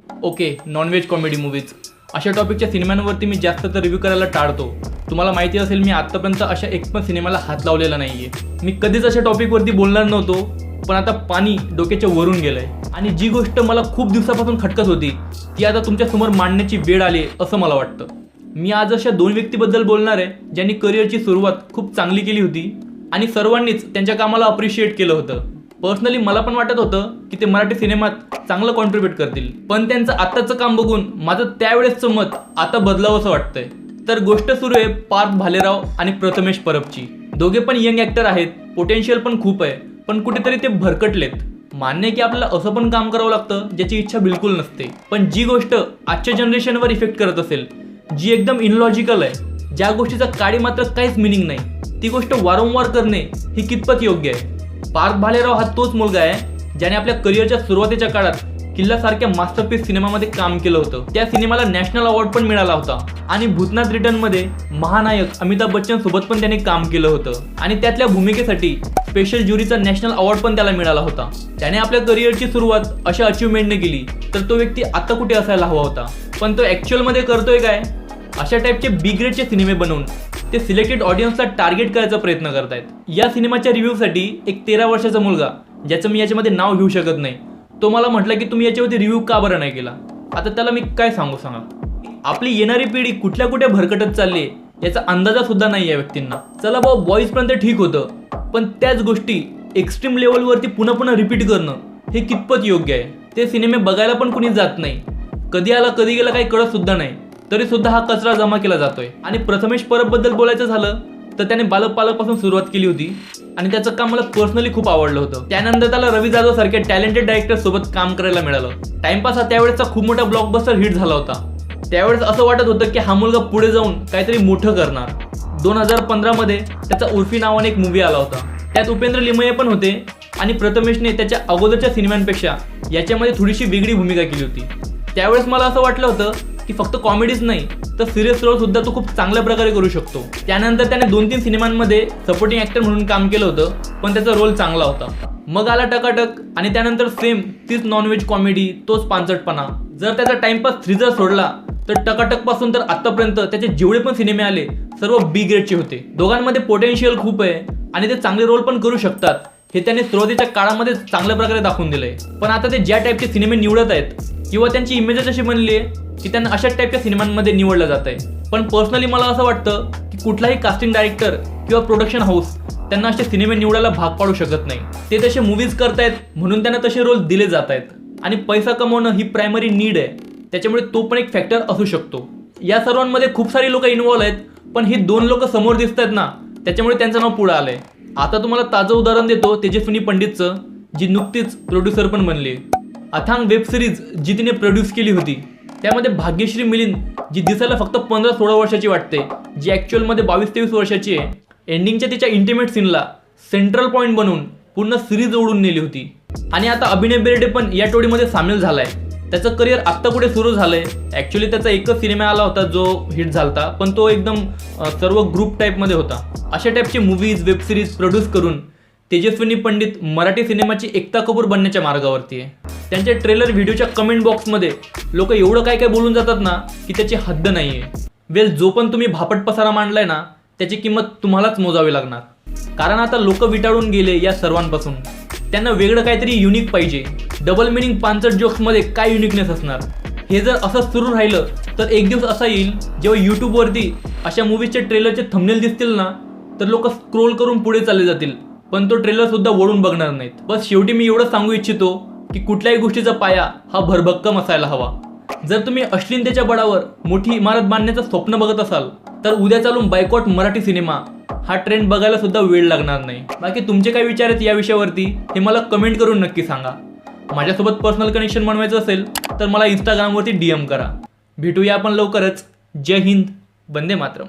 Okay, non veg comedy movies अशा टॉपिकच्या सिनेमांवरती मी जास्त तर रिव्ह्यू करायला टाळतो. तुम्हाला माहिती असेल मी आत्तापर्यंत अशा एक पण सिनेमाला हात लावलेला नाही आहे. मी कधीच अशा टॉपिकवरती बोलणार नव्हतो, पण आता पाणी डोक्याच्या वरून गेलं आहे आणि जी गोष्ट मला खूप दिवसापासून खटकत होती ती आता तुमच्यासमोर मांडण्याची वेळ आली असं मला वाटतं. मी आज अशा दोन व्यक्तीबद्दल बोलणार आहे ज्यांनी करिअरची सुरुवात खूप चांगली केली होती आणि सर्वांनीच त्यांच्या कामाला अप्रिशिएट केलं होतं. पर्सनली मला पण वाटत होतं की ते मराठी सिनेमात चांगलं कॉन्ट्रीब्यूट करतील, पण त्यांचं आत्ताचं काम बघून माझं त्यावेळेसचं मत आता बदलावं असं वाटतंय. तर गोष्ट सुरू आहे पार्थ भालेराव आणि प्रथमेश परबची. दोघे पण यंग ॲक्टर आहेत, पोटेन्शियल पण खूप आहे, पण कुठेतरी ते भरकटलेत. मान्य आहे की आपल्याला असं पण काम करावं लागतं ज्याची इच्छा बिलकुल नसते, पण जी गोष्ट आजच्या जनरेशनवर इफेक्ट करत असेल, जी एकदम इनलॉजिकल आहे, ज्या गोष्टीचा काडी मात्र काहीच मिनिंग नाही, ती गोष्ट वारंवार करणे ही कितपत योग्य आहे. पार्थ भालेराव हा तोच मुलगा आहे ज्याने आपल्या करिअरच्या सुरुवातीच्या काळात किल्ला सारख्या मास्टरपीस सिनेमामध्ये काम केलं होतं. त्या सिनेमाला नॅशनल अवॉर्ड पण मिळाला होता आणि भूतनाथ रिटर्नमध्ये महानायक अमिताभ बच्चन सोबत पण त्याने काम केलं होतं आणि त्यातल्या भूमिकेसाठी स्पेशल ज्युरीचा नॅशनल अवॉर्ड पण त्याला मिळाला होता. त्याने आपल्या करिअरची सुरुवात अशा अचिव्हमेंटने केली तर तो व्यक्ती आता कुठे असायला हवा होता, पण तो ॲक्च्युअलमध्ये करतोय काय? अशा टाईपचे बी ग्रेडचे सिनेमे बनवून ते सिलेक्टेड ऑडियन्सला टार्गेट करायचा प्रयत्न करतायत. या सिनेमाच्या रिव्ह्यूसाठी एक 13 वर्षाचा मुलगा, ज्याचं मी याच्यामध्ये नाव घेऊ शकत नाही, तो मला म्हटलं की तुम्ही याच्यावरती रिव्ह्यू का बरं नाही केला. आता त्याला मी काय सांगू सांगा. आपली येणारी पिढी कुठल्या कुठे भरकटत चालली आहे याचा अंदाजा सुद्धा नाही या व्यक्तींना. चला भाऊ, बॉईजपर्यंत ठीक होतं, पण त्याच गोष्टी एक्स्ट्रीम लेवलवरती पुन्हा पुन्हा रिपीट करणं हे कितपत योग्य आहे? ते सिनेमे बघायला पण कुणी जात नाही, कधी आला कधी गेला काही कळत सुद्धा नाही, तरी सुद्धा हा कचरा जमा केला जातोय. आणि प्रथमेश परबबद्दल बोलायचं झालं तर त्याने बालक पालकपासून सुरुवात केली होती आणि त्याचं काम मला पर्सनली खूप आवडलं होतं. त्यानंतर त्याला रवी जाधव सारख्या टॅलेंटेड डायरेक्टर सोबत काम करायला मिळालं. टाइमपास हा त्यावेळेचा खूप मोठा ब्लॉकबस्टर हिट झाला होता. त्यावेळेस असं वाटत होतं की हा मुलगा पुढे जाऊन काहीतरी मोठं करणार. 2015 मध्ये त्याचा उर्फी नावाने एक मूवी आला होता, त्यात उपेंद्र लिमये पण होते आणि प्रथमेशने त्याच्या अगोदरच्या सिनेमांपेक्षा याच्यामध्ये थोडीशी वेगळी भूमिका केली होती. त्यावेळेस मला असं वाटलं होतं की फक्त कॉमेडीच नाही तर सिरियस रोल सुद्धा तो खूप चांगल्या प्रकारे करू शकतो. त्यानंतर त्याने 2-3 सिनेमांमध्ये सपोर्टिंग ॲक्टर म्हणून काम केलं होतं, पण त्याचा रोल चांगला होता. मग आला टकाटक आणि त्यानंतर सेम तीच नॉनव्हेज कॉमेडी, तोच पांचटपणा. जर त्याचा टाइमपास 3 जर सोडला तर टकाटक पासून तर आतापर्यंत त्याचे जेवढे पण सिनेमे आले सर्व बी ग्रेडचे होते. दोघांमध्ये पोटेन्शियल खूप आहे आणि ते चांगले रोल पण करू शकतात हे त्याने सुरुवातीच्या काळामध्ये चांगल्या प्रकारे दाखवून दिलंय. पण आता ते ज्या टाईपचे सिनेमे निवडत आहेत किंवा त्यांची इमेजेस अशी बनली आहे की त्यांना अशा टाईपच्या सिनेमांमध्ये निवडलं जात आहे. पण पर्सनली मला असं वाटतं की कुठलाही कास्टिंग डायरेक्टर किंवा प्रोडक्शन हाऊस त्यांना असे सिनेमे निवडायला भाग पाडू शकत नाही. ते तसे मूवीज करतायत म्हणून त्यांना तसे रोल दिले जात आहेत आणि पैसा कमवणं ही प्रायमरी नीड आहे, त्याच्यामुळे तो पण एक फॅक्टर असू शकतो. या सर्वांमध्ये खूप सारी लोक इन्व्हॉल्व आहेत, पण ही 2 लोक समोर दिसत आहेत ना, त्याच्यामुळे त्यांचं नाव पुढे आलंय. आता तुम्हाला ताजं उदाहरण देतो तेजस्विनी पंडितचं, जी नुकतीच प्रोड्युसर पण बनली. अथांग वेब सिरीज जी तिने प्रोड्यूस केली होती त्यामध्ये भाग्यश्री मिलिंद, जी दिसायला फक्त 15-16 वर्षाची वाटते, जी ॲक्च्युअलमध्ये 22-23 वर्षाची आहे, एंडिंगच्या तिच्या इंटिमेट सीनला सेंट्रल पॉईंट बनवून पूर्ण सिरीज ओढून नेली होती. आणि आता अभिनय बेर्डे पण या टोळीमध्ये सामील झालाय. त्याचं करिअर आत्ता पुढे सुरू झालंय. ॲक्च्युअली त्याचा एकच सिनेमा आला होता जो हिट झालता, पण तो एकदम सर्व ग्रुप टाईपमध्ये होता. अशा टाईपचे मूवीज वेब सिरीज प्रोड्यूस करून तेजस्विनी पंडित मराठी सिनेमाची एकता कपूर बनण्याच्या मार्गावरती आहे. त्यांच्या ट्रेलर व्हिडिओच्या कमेंट बॉक्समध्ये लोक एवढं काय काय बोलून जातात ना की त्याची हद्द नाही आहे. वेल, जो पण तुम्ही भापट पसारा मांडलाय ना त्याची किंमत तुम्हालाच मोजावी लागणार, कारण आता लोक विटाळून गेले या सर्वांपासून. त्यांना वेगळं काहीतरी युनिक पाहिजे. डबल मिनिंग पांचट जोक्समध्ये काय युनिकनेस असणार? हे जर असं सुरू राहिलं तर एक दिवस असा येईल जेव्हा यूट्यूबवरती अशा मूवीजचे ट्रेलरचे थंबनेल दिसतील ना तर लोक स्क्रोल करून पुढे चालले जातील, पण तो ट्रेलर सुद्धा वळून बघणार नाहीत. बस शेवटी मी एवढं सांगू इच्छितो की कुठल्याही गोष्टीचा पाया हा भरभक्कम असायला हवा. जर तुम्ही अश्लीलतेच्या बळावर मोठी इमारत बांधण्याचं स्वप्न बघत असाल तर उद्या चालून बायकॉट मराठी सिनेमा हा ट्रेंड बघायला सुद्धा वेळ लागणार नाही. बाकी तुमचे काय विचार आहेत या विषयावरती हे मला कमेंट करून नक्की सांगा. माझ्यासोबत पर्सनल कनेक्शन बनवायचं असेल तर मला इंस्टाग्रामवरती DM करा. भेटूया आपण लवकरच. जय हिंद, वंदे मातरम.